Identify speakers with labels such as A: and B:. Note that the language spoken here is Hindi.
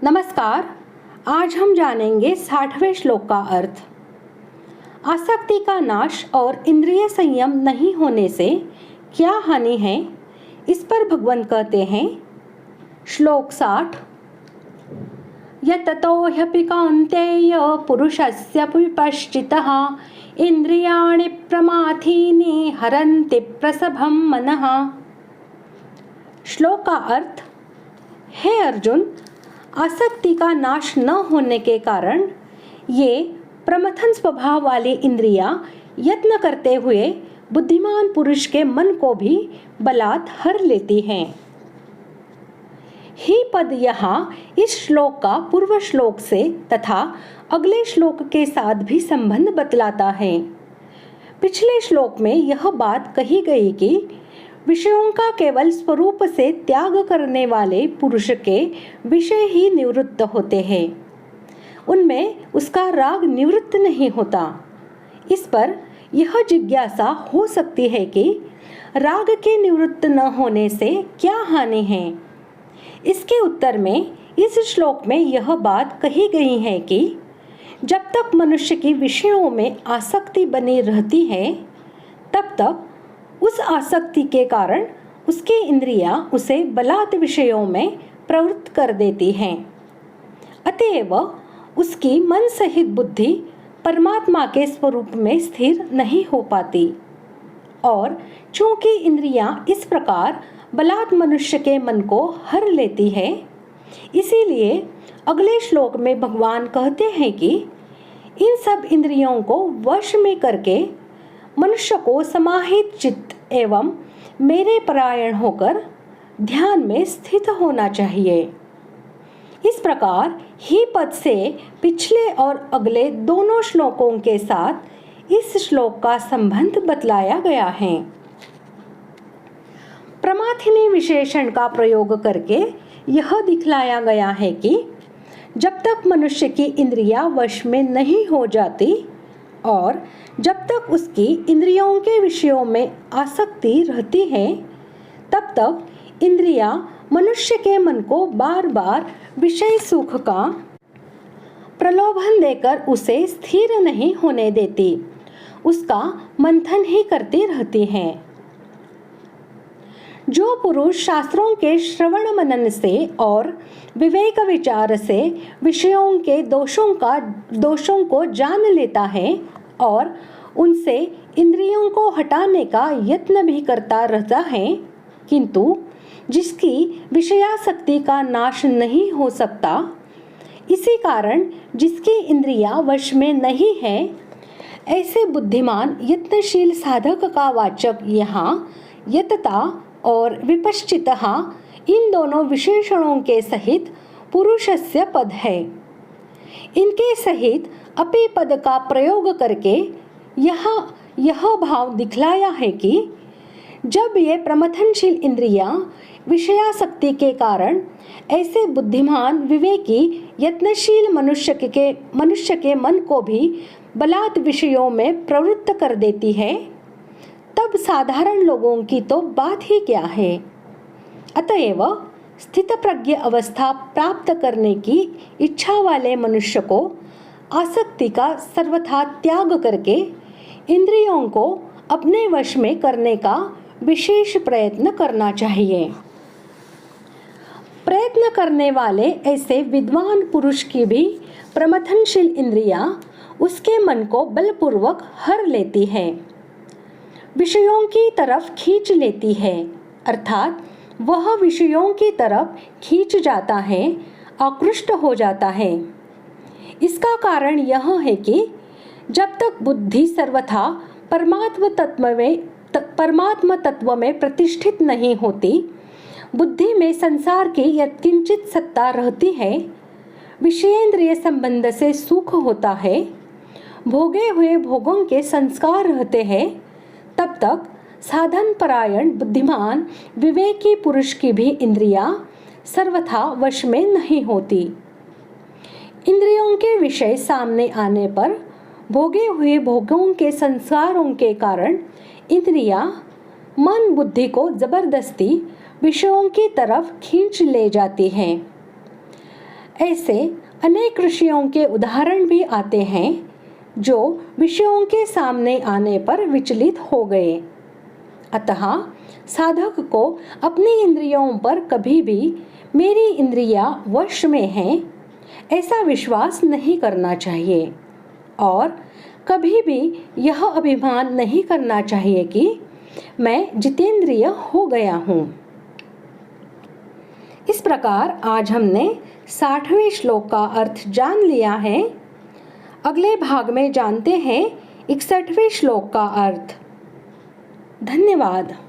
A: नमस्कार। आज हम जानेंगे 60वें श्लोक का अर्थ। आसक्ति का नाश और इंद्रिय संयम नहीं होने से क्या हानि है, इस पर भगवान कहते हैं। श्लोक 60। यततो ह्यपि कौन्तेय पुरुषस्य विपश्चितः इंद्रियाणि प्रमाथीनि हरन्ति प्रसभं मनः। श्लोक का अर्थ। हे अर्जुन, आसक्ति का नाश न होने के कारण ये प्रमथन स्वभाव वाली इंद्रियां यत्न करते हुए बुद्धिमान पुरुष के मन को भी बलात् हर लेती हैं। ही पद यहाँ इस श्लोक का पूर्व श्लोक से तथा अगले श्लोक के साथ भी संबंध बतलाता है। पिछले श्लोक में यह बात कही गई कि विषयों का केवल स्वरूप से त्याग करने वाले पुरुष के विषय ही निवृत्त होते हैं, उनमें उसका राग निवृत्त नहीं होता। इस पर यह जिज्ञासा हो सकती है कि राग के निवृत्त न होने से क्या हानि है। इसके उत्तर में इस श्लोक में यह बात कही गई है कि जब तक मनुष्य की विषयों में आसक्ति बनी रहती है, तब तक उस आसक्ति के कारण उसकी इंद्रियां उसे बलात् विषयों में प्रवृत्त कर देती हैं। अतएव उसकी मन सहित बुद्धि परमात्मा के स्वरूप में स्थिर नहीं हो पाती। और चूंकि इंद्रियां इस प्रकार बलात् मनुष्य के मन को हर लेती है, इसीलिए अगले श्लोक में भगवान कहते हैं कि इन सब इंद्रियों को वश में करके मनुष्य को समाहित चित्त एवं मेरे परायण होकर ध्यान में स्थित होना चाहिए। इस प्रकार ही पद से पिछले और अगले दोनों श्लोकों के साथ इस श्लोक का संबंध बतलाया गया है। प्रमाथिनी विशेषण का प्रयोग करके यह दिखलाया गया है कि जब तक मनुष्य की इंद्रियां वश में नहीं हो जाती और जब तक उसकी इंद्रियों के विषयों में आसक्ति रहती है, तब तक इंद्रियां मनुष्य के मन को बार बार विषय सुख का प्रलोभन देकर उसे स्थिर नहीं होने देती, उसका मंथन ही करती रहती हैं। जो पुरुष शास्त्रों के श्रवण मनन से और विवेक विचार से विषयों के दोषों को जान लेता है और उनसे इंद्रियों को हटाने का यत्न भी करता रहता है, किंतु जिसकी विषयासक्ति का नाश नहीं हो सकता, इसी कारण जिसकी इंद्रियां वश में नहीं है, ऐसे बुद्धिमान यत्नशील साधक का वाचक यहाँ यतता और विपश्चितः इन दोनों विशेषणों के सहित पुरुषस्य पद है। इनके सहित अपि पद का प्रयोग करके यह भाव दिखलाया है कि जब ये प्रमथनशील इंद्रियां विषयासक्ति के कारण ऐसे बुद्धिमान विवेकी यत्नशील मनुष्य के मन को भी बलात् विषयों में प्रवृत्त कर देती है, तब साधारण लोगों की तो बात ही क्या है। अतएव स्थितप्रज्ञ अवस्था प्राप्त करने की इच्छा वाले मनुष्य को आसक्ति का सर्वथा त्याग करके इंद्रियों को अपने वश में करने का विशेष प्रयत्न करना चाहिए। प्रयत्न करने वाले ऐसे विद्वान पुरुष की भी प्रमथनशील इंद्रियां उसके मन को बलपूर्वक हर लेती है, विषयों की तरफ खींच लेती है, अर्थात वह विषयों की तरफ खींच जाता है, आकृष्ट हो जाता है। इसका कारण यह है कि जब तक बुद्धि सर्वथा परमात्म तत्व में प्रतिष्ठित नहीं होती, बुद्धि में संसार की यत्किंचित सत्ता रहती है, विषयेंद्रिय संबंध से सुख होता है, भोगे हुए भोगों के संस्कार रहते हैं, तब तक साधन परायण बुद्धिमान विवेकी पुरुष की भी इंद्रियां सर्वथा वश में नहीं होती। इंद्रियों के विषय सामने आने पर भोगे हुए भोगों के संस्कारों के कारण इंद्रियां मन बुद्धि को जबरदस्ती विषयों की तरफ खींच ले जाती हैं। ऐसे अनेक ऋषियों के उदाहरण भी आते हैं जो विषयों के सामने आने पर विचलित हो गए। अतः साधक को अपनी इंद्रियों पर कभी भी मेरी इंद्रियां वश में हैं ऐसा विश्वास नहीं करना चाहिए और कभी भी यह अभिमान नहीं करना चाहिए कि मैं जितेंद्रिय हो गया हूँ। इस प्रकार आज हमने 60वें श्लोक का अर्थ जान लिया है। अगले भाग में जानते हैं 61वें श्लोक का अर्थ। धन्यवाद।